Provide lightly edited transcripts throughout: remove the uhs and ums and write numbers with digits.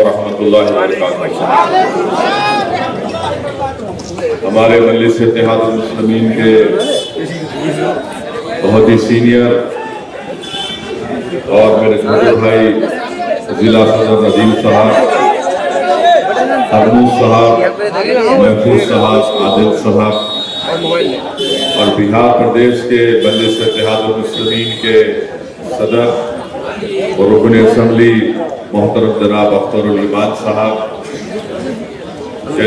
रहमतुल्लाहि व बरकातुहू। हमारे मजलिस इत्तेहाद मुस्लिमीन के बहुत ही सीनियर और मेरे छोटे भाई जिला सदर नदीम साहब, हरमूज साहब, महफूज साहब, आदिल साहब और बिहार प्रदेश के मजलिस इत्तेहाद मुस्लिमीन के सदर और रुकन असम्बली मोहतरम जनाब अख्तरुल ईमान साहब,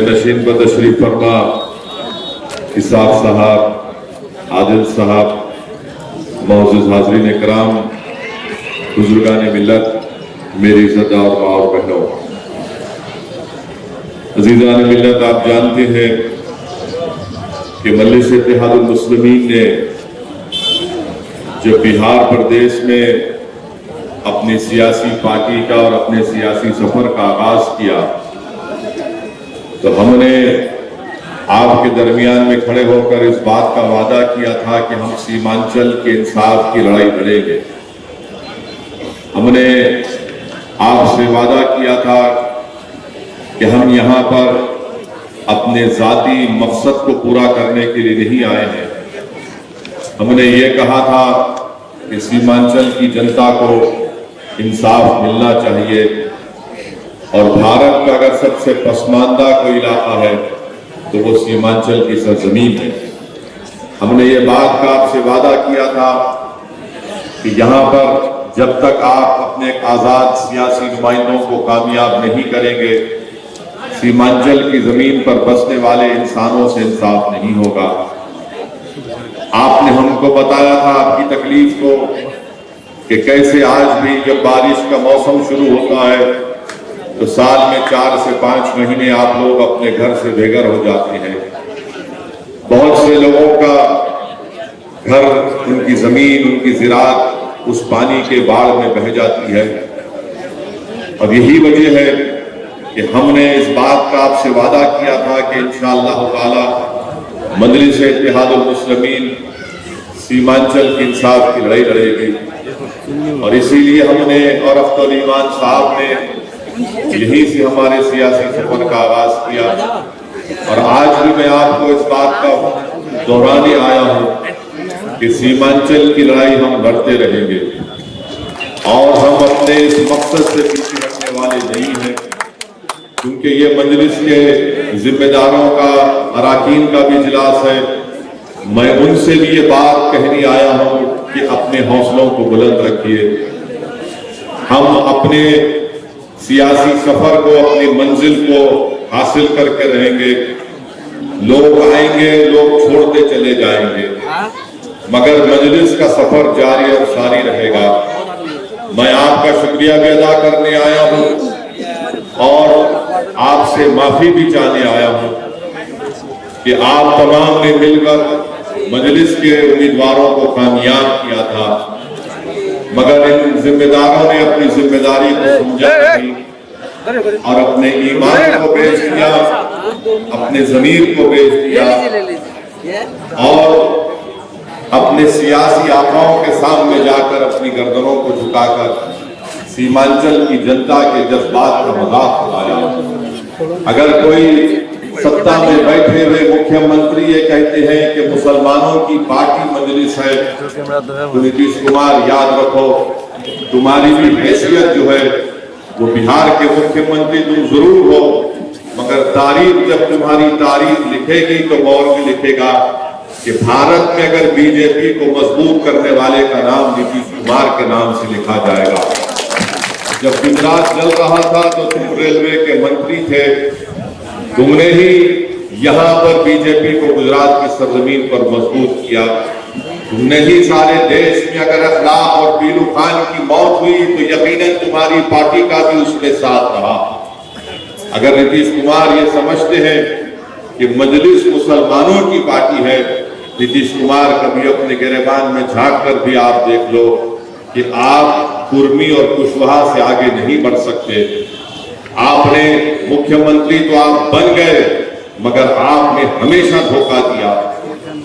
नशीन पर तशरीफ फरमा इसाक साहब, आदिल साहब, मौजूद हाज़रीन इकराम, बुजुर्गान मिल्लत, मेरी इज़्ज़तदार माँ और बहनों, अज़ीज़ान मिल्लत, आप जानते हैं कि मजलिस इत्तेहाद मुस्लिमीन ने जब बिहार प्रदेश में अपनी सियासी पार्टी का और अपने सियासी सफर का आगाज किया तो हमने आपके दरमियान में खड़े होकर इस बात का वादा किया था कि हम सीमांचल के इंसाफ की लड़ाई लड़ेंगे। हमने आपसे वादा किया था कि हम यहाँ पर अपने जाती मकसद को पूरा करने के लिए नहीं आए हैं। हमने ये कहा था कि सीमांचल की जनता को इंसाफ मिलना चाहिए और भारत का अगर सबसे पसमानदा कोई इलाका है तो वो सीमांचल की सरजमीन है। हमने ये बात का आपसे वादा किया था कि यहाँ पर जब तक आप अपने आजाद सियासी नुमाइंदों को कामयाब नहीं करेंगे, सीमांचल की जमीन पर बसने वाले इंसानों से इंसाफ नहीं होगा। आपने हमको बताया था आपकी तकलीफ को कि कैसे आज भी जब बारिश का मौसम शुरू होता है तो साल में 4 से 5 महीने आप लोग अपने घर से बेघर हो जाते हैं। बहुत से लोगों का घर, उनकी जमीन, उनकी ज़िराअत उस पानी के बाढ़ में बह जाती है और यही वजह है कि हमने इस बात का आपसे वादा किया था कि इंशाअल्लाह ताला मजलिस इत्तेहाद मुस्लिमीन सीमांचल के इंसाफ की लड़ाई लड़ेगी और इसीलिए हमने और अख्तरुल ईमान साहब ने यहीं से हमारे सियासी सफर का आगाज किया और आज भी मैं आपको इस बात का दोहराने आया हूं कि सीमांचल की लड़ाई हम लड़ते रहेंगे और हम अपने इस मकसद से पीछे हटने वाले नहीं हैं, क्योंकि ये मजलिस के जिम्मेदारों का, अराकीन का भी इजलास है। मैं उनसे भी ये बात कहने आया हूं कि अपने हौसलों को बुलंद रखिए। हम अपने सियासी सफर को, अपनी मंजिल को हासिल करके रहेंगे। लोग आएंगे, लोग छोड़ते चले जाएंगे, मगर मजलिस का सफर जारी और सारी रहेगा। मैं आपका शुक्रिया भी अदा करने आया हूं और आपसे माफी भी चाहने आया हूं कि आप तमाम ने मिलकर मजलिस के उम्मीदवारों को कामयाब किया था, मगर इन जिम्मेदारों ने अपनी जिम्मेदारी को समझा नहीं और अपने ईमान को बेच दिया, अपने ज़मीर को बेच दिया और अपने सियासी आकाओं के सामने जाकर अपनी गर्दनों को झुकाकर सीमांचल की जनता के जज्बात का मजाक उड़ाया। अगर कोई सत्ता में बैठे हुए मुख्यमंत्री ये कहते हैं कि मुसलमानों की पार्टी मजलिस है, तो नीतीश कुमार याद रखो, तुम्हारी भी हैसियत जो है वो बिहार के मुख्यमंत्री तुम जरूर हो, मगर तारीख जब तुम्हारी तारीख लिखेगी तो गौर में लिखेगा कि भारत में अगर बीजेपी को मजबूत करने वाले का नाम नीतीश कुमार के नाम से लिखा जाएगा। जब गुजरात जल रहा था तो तुम रेलवे के मंत्री थे, तुमने ही यहाँ पर बीजेपी को गुजरात की सरजमीन पर मजबूत किया। तुमने ही सारे देश में अगर अखलाक और पीलू खान की मौत हुई तो यकीनन तुम्हारी पार्टी का भी उसके साथ रहा। अगर नीतीश कुमार ये समझते हैं कि मजलिस मुसलमानों की पार्टी है, नीतीश कुमार कभी अपने गिरेबान में झांक कर भी आप देख लो कि आप कुर्मी और कुशवाहा से आगे नहीं बढ़ सकते। आपने मुख्यमंत्री तो आप बन गए, मगर आपने हमेशा धोखा दिया।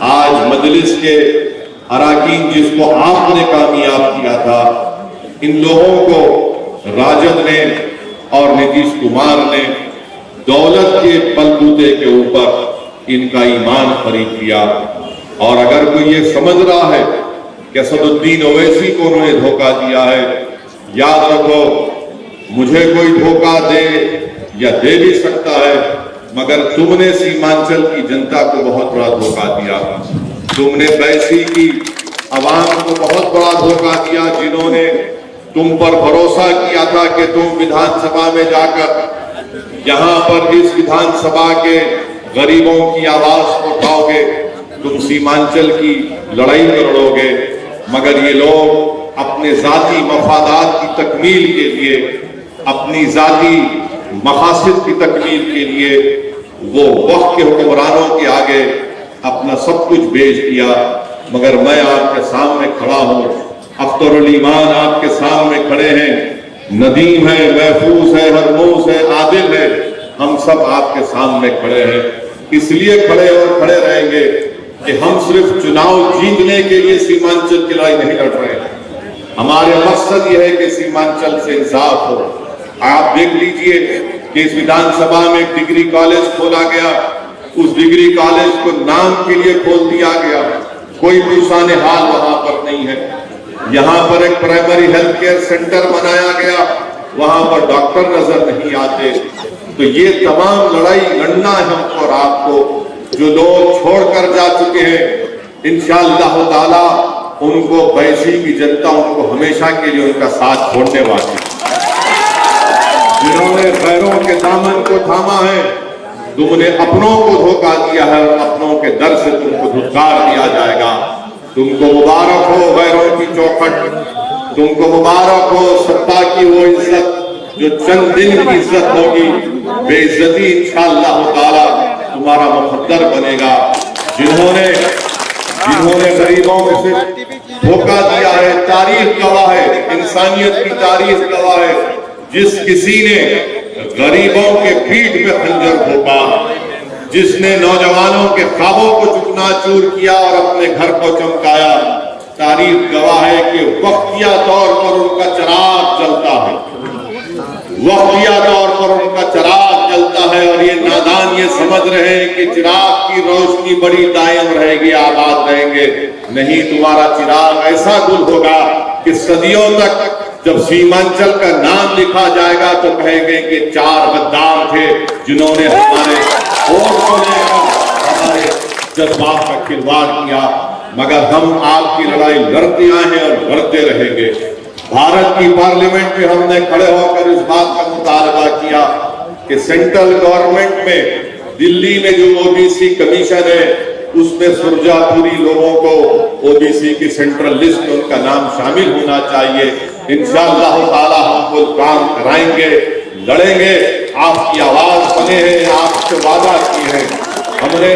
आज मजलिस के अराकीन जिसको आपने कामयाब किया था, इन लोगों को राजद ने और नीतीश कुमार ने दौलत के बलबूते के ऊपर इनका ईमान खरीद लिया। और अगर कोई ये समझ रहा है कि असदुद्दीन ओवैसी को उन्होंने धोखा दिया है, याद रखो, मुझे कोई धोखा दे या दे भी सकता है, मगर तुमने सीमांचल की जनता को बहुत बड़ा धोखा दिया। तुमने बैसी की आवाम को बहुत बड़ा धोखा दिया, जिन्होंने तुम पर भरोसा किया था कि तुम विधानसभा में जाकर यहाँ पर इस विधानसभा के गरीबों की आवाज को उठाओगे, तुम सीमांचल की लड़ाई लड़ोगे। मगर ये लोग अपने जाती मफादात की तकमील के लिए, अपनी जाती मकासद की तकमील के लिए वो वक्त के हुक्मरानों के आगे अपना सब कुछ बेच दिया। मगर मैं आपके सामने खड़ा हूं, अख्तरुल ईमान आपके सामने खड़े हैं, नदीम है, महफूज है, हरमूज है, आदिल है, हम सब आपके सामने खड़े हैं। इसलिए खड़े और खड़े रहेंगे कि हम सिर्फ चुनाव जीतने के लिए सीमांचल की लड़ाई नहीं लड़ रहे हैं। हमारे मकसद यह है कि सीमांचल से इंसाफ हो। आप देख लीजिए कि इस विधानसभा में एक डिग्री कॉलेज खोला गया, उस डिग्री कॉलेज को नाम के लिए खोल दिया गया, कोई दूसरा हाल वहां पर नहीं है। यहाँ पर एक प्राइमरी हेल्थ केयर सेंटर बनाया गया, वहां पर डॉक्टर नजर नहीं आते। तो ये तमाम लड़ाई लड़ना है हमको और आपको। जो लोग छोड़कर जा चुके हैं, इंशाअल्लाह ताला उनको बैसी की जनता उनको हमेशा के लिए उनका साथ छोड़ने वाली है। जिन्होंने गैरों के दामन को थामा है, तुमने अपनों को धोखा दिया है और अपनों के दर से तुमको धुतकार दिया जाएगा। तुमको मुबारक हो गैरों की चौखट, तुमको मुबारक हो सत्ता की वो इज्जत जो चंद दिन की इज्जत होगी, बेइज्जती इंशाअल्लाह ताला तुम्हारा मुकद्दर बनेगा। जिन्होंने गरीबों में से धोखा दिया है, तारीख गवाह है, इंसानियत की तारीख गवाह है, जिस किसी ने गरीबों के पीठ पे खंजर भोंका, जिसने नौजवानों के ख्वाबों को चुकनाचूर किया और अपने घर को चमकाया, तारीख गवाह है कि वक्तिया तौर पर उनका चिराग जलता है, वक्तिया तौर पर उनका चिराग जलता है। और ये नादान ये समझ रहे हैं कि चिराग की रोशनी बड़ी दायम रहेगी, आबाद रहेंगे। नहीं, तुम्हारा चिराग ऐसा गुल होगा कि सदियों तक जब सीमांचल का नाम लिखा जाएगा तो कहेंगे कि 4 गद्दार थे जिन्होंने हमारे वोट को लेकर हमारे जज्बात का खिलवाड़ किया। मगर हम आपकी लड़ाई लड़ते आए हैं और लड़ते रहेंगे। भारत की पार्लियामेंट में हमने खड़े होकर इस बात का मुतालबा किया कि सेंट्रल गवर्नमेंट में दिल्ली में जो ओबीसी कमीशन है उसमें सुरजापुरी लोगों को ओबीसी की सेंट्रल लिस्ट में उनका नाम शामिल होना चाहिए। इंशाअल्लाह ताला हम वो काम कराएंगे, लड़ेंगे। आपकी आवाज बने हैं, आपसे वादा किए हैं। हमने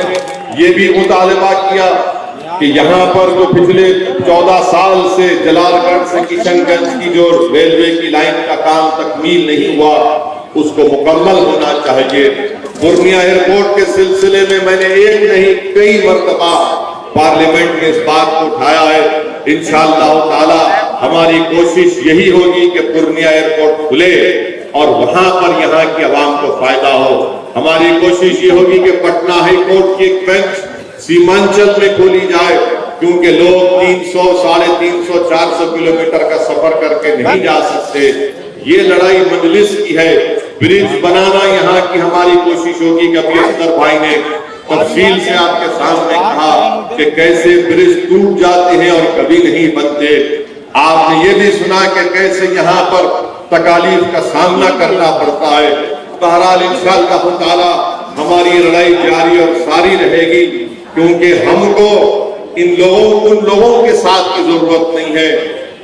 ये भी मुतालबा किया कि यहाँ पर जो पिछले 14 साल से जलालगढ़ से किशनगंज की जो रेलवे की लाइन का काम तकमील नहीं हुआ, उसको मुकम्मल होना चाहिए। पूर्णिया एयरपोर्ट के सिलसिले में मैंने एक नहीं कई मर्तबा पार्लियामेंट में इस बात को उठाया है। इंशाअल्लाह ताला हमारी कोशिश यही होगी कि पूर्णिया एयरपोर्ट खुले और वहां पर यहाँ की आवाम को फायदा हो। हमारी कोशिश ये होगी कि पटना हाई कोर्ट की एक बेंच सीमांचल में खोली जाए, क्योंकि लोग 300, 350, 400 किलोमीटर का सफर करके नहीं जा सकते। ये लड़ाई मजलिस की है। ब्रिज बनाना यहाँ की हमारी कोशिश होगी कि अभी अख्तर भाई ने तफसील से आपके सामने कहा कि कैसे ब्रिज टूट जाते हैं और कभी नहीं बनते। आपने ये भी सुना कि कैसे यहाँ पर तकालीफ का सामना करना पड़ता है। बहरहाल इंशाअल्लाह ताला हमारी लड़ाई जारी और सारी रहेगी, क्योंकि हमको उन लोगों के साथ की जरूरत नहीं है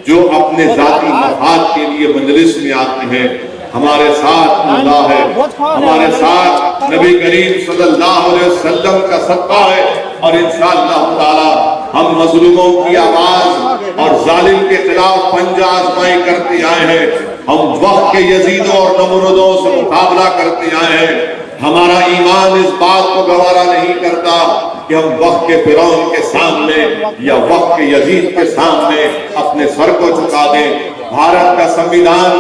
जो अपने जाती मफाद के लिए मजलिस में आते हैं। हमारे साथ अल्लाह है, हमारे साथ नबी करीम सल्लल्लाहु अलैहि वसल्लम का सत्ता है और इंशाअल्लाह ताला हम मजलूमों की आवाज और जालिम के खिलाफ पंजा आजमाई करते आए हैं। हम वक्त के यजीदों और नमरूदों से मुकाबला करते आए हैं। हमारा ईमान इस बात को गवारा नहीं करता कि हम वक्त के फिरौन के सामने या वक्त के यजीद के सामने अपने सर को झुका दें। भारत का संविधान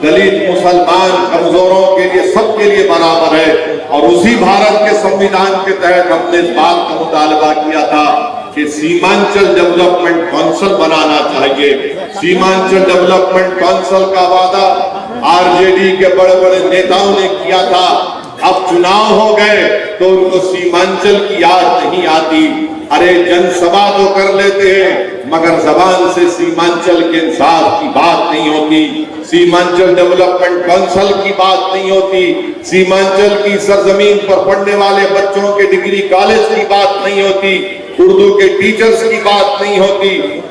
दलित, मुसलमान, कमजोरों के लिए, सबके लिए बराबर है। और उसी भारत के संविधान के तहत हमने इस बात का मुतालबा किया था कि सीमांचल डेवलपमेंट काउंसिल बनाना चाहिए। सीमांचल डेवलपमेंट काउंसिल का वादा आरजेडी के बड़े बड़े नेताओं ने किया था। अब चुनाव हो गए तो उनको सीमांचल की याद नहीं आती। अरे जनसभा तो कर लेते हैं मगर जबान से सीमांचल के इंसाफ की बात नहीं होती, सीमांचल डेवलपमेंट काउंसिल की बात नहीं होती, सीमांचल की सरजमीन पर पढ़ने वाले बच्चों के डिग्री कॉलेज की बात नहीं होती, उर्दू के टीचर्स की बात नहीं होती,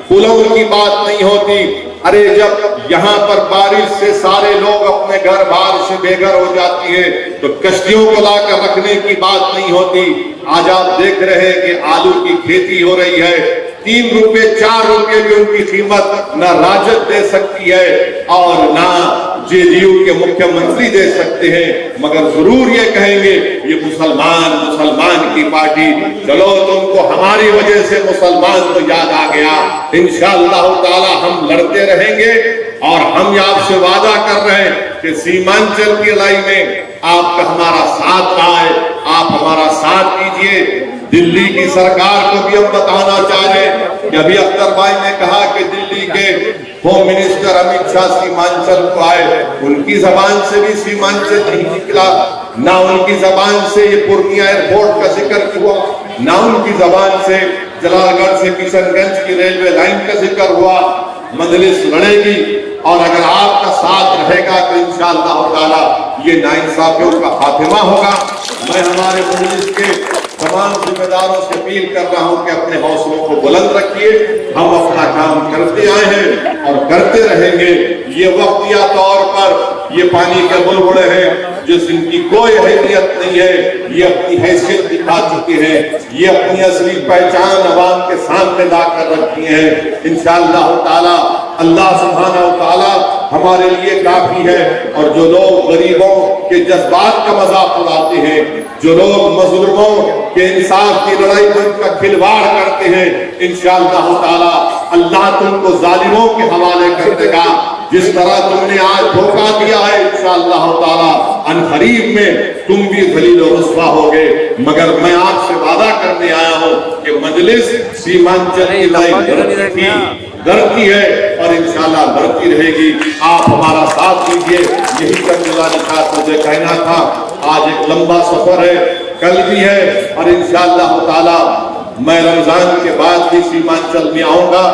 पुलों की बात नहीं होती। अरे जब यहाँ पर बारिश से सारे लोग अपने घर बाहर से बेघर हो जाती है तो कश्तियों को लाकर रखने की बात नहीं होती। आज आप देख रहे हैं कि आलू की खेती हो रही है, 3 रुपए 4 रुपए की उनकी कीमत न राजद दे सकती है और ना जेडीयू के मुख्यमंत्री दे सकते हैं, मगर जरूर ये कहेंगे ये मुसलमान की पार्टी। चलो तुमको हमारी वजह से मुसलमान तो याद आ गया। इंशाअल्लाह ताला हम लड़ते रहेंगे और हम आपसे वादा कर रहे हैं कि सीमांचल की लड़ाई में आपका हमारा साथ आए, आप हमारा साथ दीजिए। दिल्ली की सरकार को भी हम बताना चाह रहे हैं कि अभी अख्तर भाई ने कहा कि दिल्ली के होम मिनिस्टर अमित शाह सीमांचल को आए, उनकी जबान से भी सीमांचल नहीं निकला, ना उनकी जबान से ये पूर्णिया एयरपोर्ट का जिक्र हुआ, ना उनकी जबान से जलालगढ़ से किशनगंज की रेलवे लाइन का जिक्र हुआ। मजलिस लड़ेगी और अगर आपका साथ रहेगा तो इंशाअल्लाह ताला ये नाइंसाफियों का खात्मा होगा। मैं हमारे मजलिस के तमाम जिम्मेदारों से अपील कर रहा हूं कि अपने हौसलों को बुलंद रखिए। हम अपना काम करते आए हैं और करते रहेंगे। ये वक्तिया तौर पर ये पानी के बुलबुले हैं जिनकी कोई हैसियत नहीं है, ये अपनी हैसियत दिखा चुके हैं, ये अपनी असली पहचान अवाम के सामने लाकर रखी है। इंशाअल्लाह ताला अल्लाह सुब्हानहू ताला हमारे लिए काफी है। और जो लोग गरीबों के जज्बात का मजाक उड़ाते हैं, जो लोग मजलूमों के इंसाफ की लड़ाई में उनका खिलवाड़ करते हैं, इंशाअल्लाह ताला अल्लाह तुमको जालिमों के हवाले कर देगा। जिस तरह तुमने आज धोखा दिया है इंशाअल्लाह ताला अनकरीब में तुम भी जलील और रुस्वा होगे। मगर मैं आपसे वादा करने आया हूँ कि मजलिस सीमांचल की लड़ाई लड़ती है और इंशाअल्लाह लड़ती रहेगी। आप हमारा साथ दीजिए। यही करने का मुझे कहना था। आज एक लंबा सफर है, कल भी है और इंशाअल्लाह ताला मैं रमजान के बाद भी सीमांचल में आऊंगा,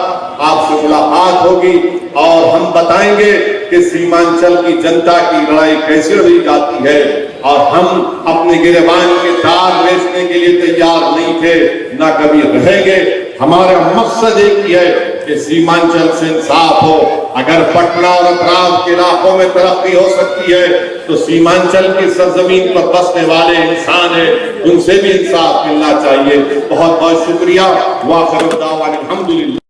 आपसे मुलाकात होगी और हम बताएंगे कि सीमांचल की जनता की लड़ाई कैसे लड़ी जाती है। और हम अपने गिरबान के तार बेचने के लिए तैयार नहीं थे, ना कभी रहेंगे। हमारा मकसद एक ही है कि सीमांचल से इंसाफ हो। अगर पटना और अतराफ के इलाकों में तरक्की हो सकती है तो सीमांचल की सरजमीन पर बसने वाले इंसान है, उनसे भी इंसाफ मिलना चाहिए। बहुत बहुत शुक्रिया। वाखिर दावाना अल्हम्दुलिल्लाह।